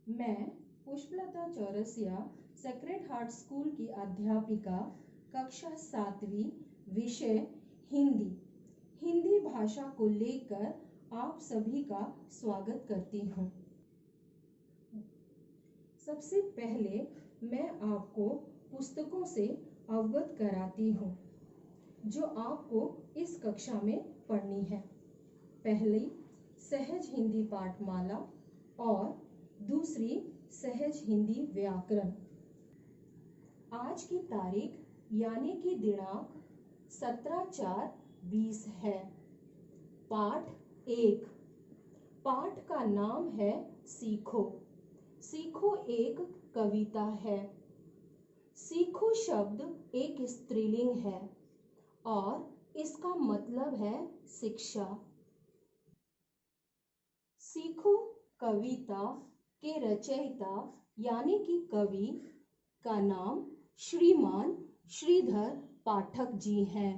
मैं Pushpalata Chaurasia sacred heart school की अध्यापिका, कक्षा 7वीं, विषय हिंदी। हिंदी भाषा को लेकर आप सभी का स्वागत करती हूँ। सबसे पहले मैं आपको पुस्तकों से अवगत कराती हूँ जो आपको इस कक्षा में पढ़नी है। पहली सहज हिंदी पाठमाला और दूसरी सहज हिंदी व्याकरण। आज की तारीख यानी कि दिनांक 17/4/20 है। पाठ 1। पाठ का नाम है सीखो। सीखो एक कविता है। सीखो शब्द एक स्त्रीलिंग है और इसका मतलब है शिक्षा। सीखो कविता के रचयिता यानी कि कवि का नाम श्रीमान श्रीधर पाठक जी हैं।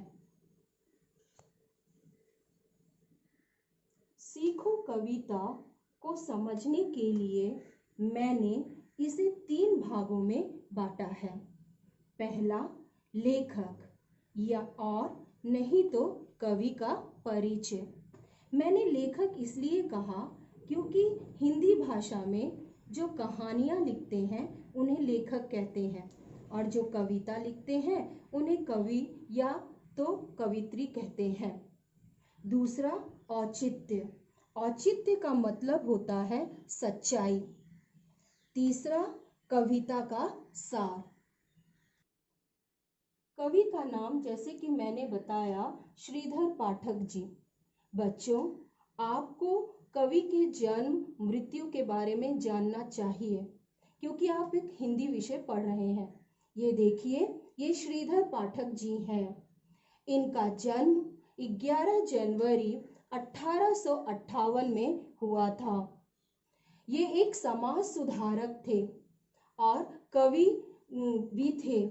सीखो कविता को समझने के लिए मैंने इसे 3 भागों में बांटा है। पहला लेखक या और नहीं तो कवि का परिचय। मैंने लेखक इसलिए कहा क्योंकि हिंदी भाषा में जो कहानियाँ लिखते हैं उन्हें लेखक कहते हैं और जो कविता लिखते हैं उन्हें कवि या तो कवित्री कहते हैं। दूसरा औचित्य। औचित्य का मतलब होता है सच्चाई। तीसरा कविता का सार। कवि का नाम जैसे कि मैंने बताया श्रीधर पाठक जी। बच्चों, आपको कवि के जन्म मृत्यु के बारे में जानना चाहिए क्योंकि आप एक हिंदी विषय पढ़ रहे हैं। ये देखिए, ये श्रीधर पाठक जी हैं। इनका जन्म 11 जनवरी 1858 में हुआ था। ये एक समाज सुधारक थे और कवि भी थे।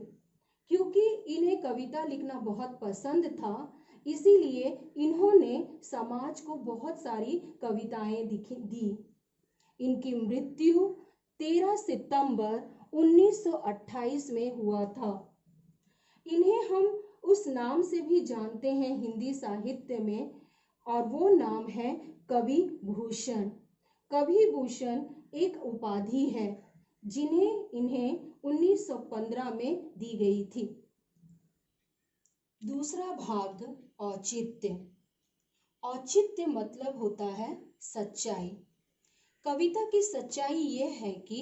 क्योंकि इन्हें कविता लिखना बहुत पसंद था, इसीलिए इन्होंने समाज को बहुत सारी कविताएं दी। इनकी मृत्यु 13 सितंबर 1928 में हुआ था। इन्हें हम उस नाम से भी जानते हैं हिंदी साहित्य में, और वो नाम है कवि भूषण। कवि भूषण एक उपाधि है जिन्हें इन्हें 1915 में दी गई थी। दूसरा भाग औचित्य। औचित्य मतलब होता है सच्चाई। कविता की सच्चाई ये है कि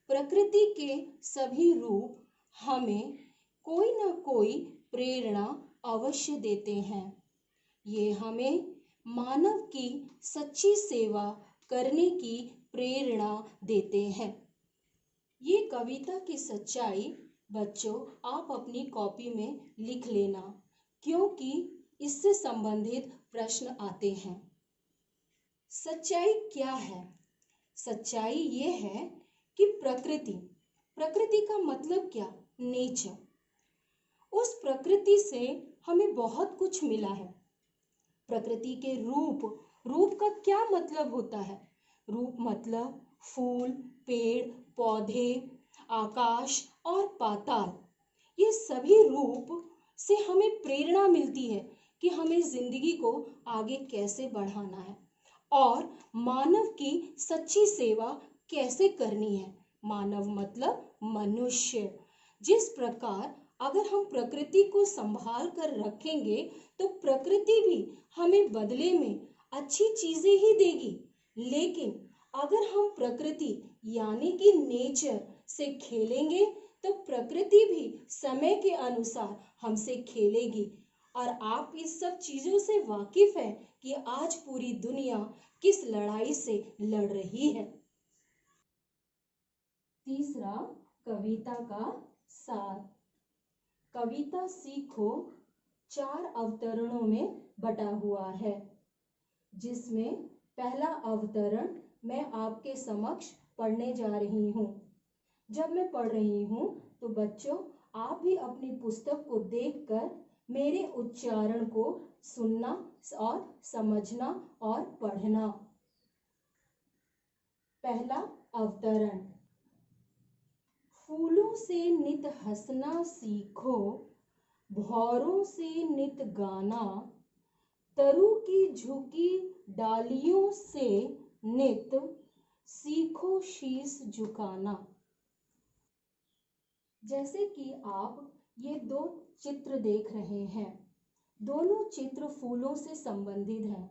प्रकृति के सभी रूप हमें कोई ना कोई प्रेरणा अवश्य देते हैं। ये हमें मानव की सच्ची सेवा करने की प्रेरणा देते हैं। ये कविता की सच्चाई बच्चों आप अपनी कॉपी में लिख लेना, क्योंकि इससे संबंधित प्रश्न आते हैं। सच्चाई क्या है? सच्चाई ये है कि प्रकृति का मतलब क्या? नेचर। उस प्रकृति से हमें बहुत कुछ मिला है। प्रकृति के रूप का क्या मतलब होता है? रूप मतलब फूल, पेड़, पौधे, आकाश और पाताल। ये सभी रूप से हमें प्रेरणा मिलती है कि हमें जिंदगी को आगे कैसे बढ़ाना है और मानव की सच्ची सेवा कैसे करनी है। मानव मतलब मनुष्य। जिस प्रकार अगर हम प्रकृति को संभाल कर रखेंगे तो प्रकृति भी हमें बदले में अच्छी चीजें ही देगी। लेकिन अगर हम प्रकृति यानी कि नेचर से खेलेंगे तो प्रकृति भी समय के अनुसार हमसे खेलेगी। और आप इस सब चीजों से वाकिफ हैं कि आज पूरी दुनिया किस लड़ाई से लड़ रही है। तीसरा कविता का सार। कविता सीखो 4 अवतरणों में बटा हुआ है, जिसमें पहला अवतरण मैं आपके समक्ष पढ़ने जा रही हूँ। जब मैं पढ़ रही हूँ तो बच्चों आप भी अपनी पुस्तक को देखकर मेरे उच्चारण को सुनना और समझना और पढ़ना। पहला अवतरण। फूलों से नित हंसना सीखो, भौरों से नित गाना, तरु की झुकी डालियों से नित सीखो शीश झुकाना। जैसे कि आप ये दो चित्र देख रहे हैं, दोनों चित्र फूलों से संबंधित हैं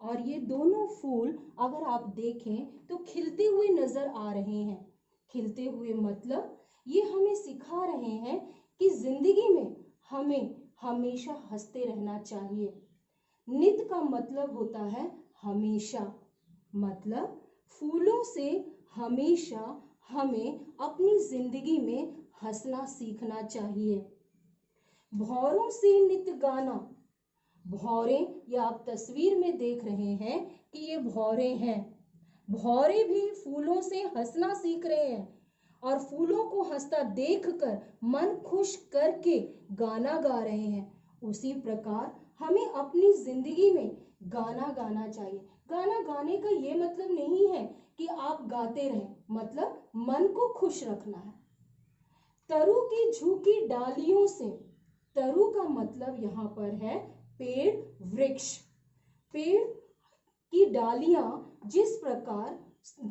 और ये दोनों फूल अगर आप देखें तो खिलते हुए नजर आ रहे हैं। खिलते हुए मतलब ये हमें सिखा रहे हैं कि जिंदगी में हमें हमेशा हंसते रहना चाहिए। नित का मतलब होता है हमेशा, मतलब फूलों से हमेशा हमें अपनी जिंदगी में हंसना सीखना चाहिए। भौरों से नित गाना, भौरे या आप तस्वीर में देख रहे हैं कि ये भौरे हैं। भौरे भी फूलों से हंसना सीख रहे हैं और फूलों को हंसता देखकर मन खुश करके गाना गा रहे हैं। उसी प्रकार हमें अपनी जिंदगी में गाना गाना चाहिए। गाना गाने का ये मतलब नहीं है कि आप गाते रहें, मतलब मन को खुश रखना है। तरु की झुकी डालियों से, तरु का मतलब यहाँ पर है पेड़, वृक्ष। पेड़ की डालियां जिस प्रकार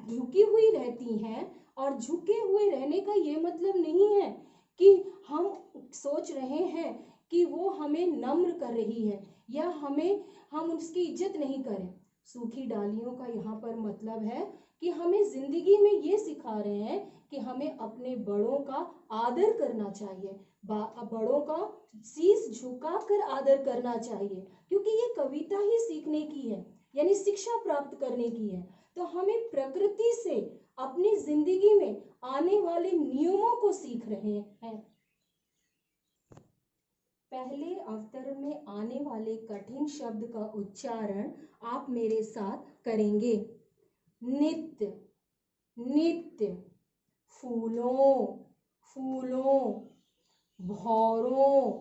झुकी हुई रहती हैं, और झुके हुए रहने का ये मतलब नहीं है कि हम सोच रहे हैं कि वो हमें नम्र कर रही है या हम उसकी इज्जत नहीं करें। सूखी डालियों का यहाँ पर मतलब है कि हमें जिंदगी में ये सिखा रहे हैं कि हमें अपने बड़ों का आदर करना चाहिए, बड़ों का शीश झुकाकर आदर करना चाहिए, क्योंकि ये कविता ही सीखने की है, यानी शिक्षा प्राप्त करने की है। तो हमें प्रकृति से अपनी जिंदगी में आने वाले नियमों को सीख रहे हैं। पहले अवतरण में आने वाले कठिन शब्द का उच्चारण आप मेरे साथ करेंगे। नित्य, नित्य, फूलों, फूलों, भौरों,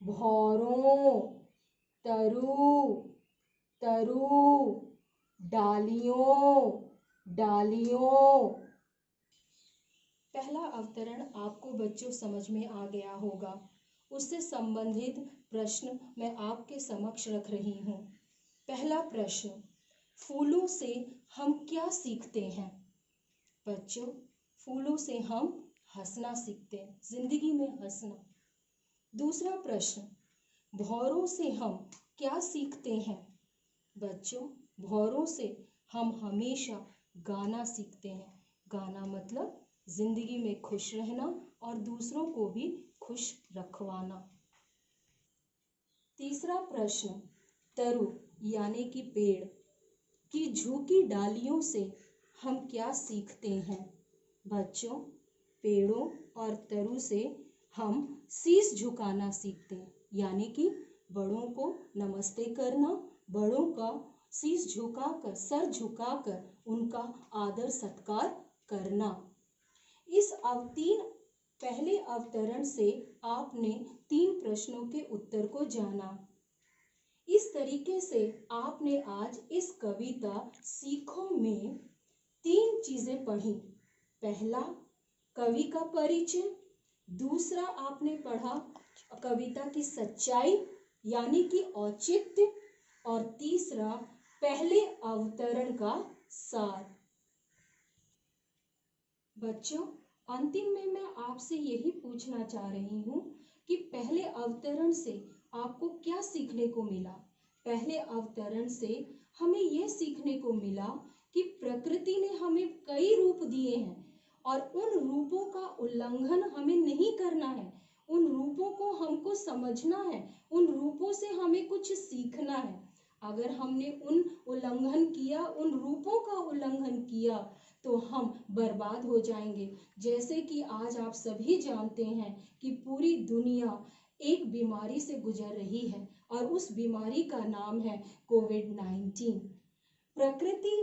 भौरों, तरु, तरु, डालियों, डालियों। पहला अवतरण आपको बच्चों समझ में आ गया होगा। उससे संबंधित प्रश्न मैं आपके समक्ष रख रही हूँ। पहला प्रश्न, फूलों से हम क्या सीखते हैं? बच्चों, फूलों से हम हंसना सीखते हैं, जिंदगी में हंसना। दूसरा प्रश्न, भौरों से हम क्या सीखते हैं? बच्चों, भौरों से हम हमेशा गाना सीखते हैं। गाना मतलब जिंदगी में खुश रहना और दूसरों को भी खुश रखवाना। तीसरा प्रश्न, तरु यानी कि पेड़ की झुकी डालियों से हम क्या सीखते हैं? बच्चों, पेड़ों और तरु से हम शीश झुकाना सीखते हैं, यानी कि बड़ों को नमस्ते करना, बड़ों का शीश झुकाकर, सर झुकाकर उनका आदर सत्कार करना। इस पहले अवतरण से आपने 3 प्रश्नों के उत्तर को जाना। इस तरीके से आपने आज इस कविता सीखो में 3 चीजें पढ़ी। पहला, कवि का परिचय। दूसरा, आपने पढ़ा कविता की सच्चाई यानी कि औचित्य। और तीसरा, पहले अवतरण का सार। बच्चों, अंतिम में मैं आपसे यही पूछना चाह रही हूँ कि पहले अवतरण से आपको क्या सीखने को मिला? पहले अवतरण से हमें यह सीखने को मिला कि प्रकृति ने हमें कई रूप दिए हैं और उन रूपों का उल्लंघन हमें नहीं करना है। उन रूपों को हमको समझना है, उन रूपों से हमें कुछ सीखना है। अगर हमने उन रूपों का उल्लंघन किया तो हम बर्बाद हो जाएंगे। जैसे कि आज आप सभी जानते हैं कि पूरी दुनिया एक बीमारी से गुजर रही है और उस बीमारी का नाम है कोविड-19। प्रकृति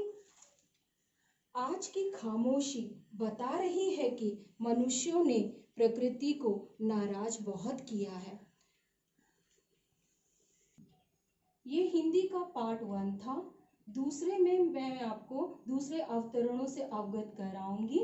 आज की खामोशी बता रही है कि मनुष्यों ने प्रकृति को नाराज बहुत किया है। ये हिंदी का पार्ट 1 था। दूसरे में मैं आपको दूसरे अवतरणों से अवगत कराऊंगी।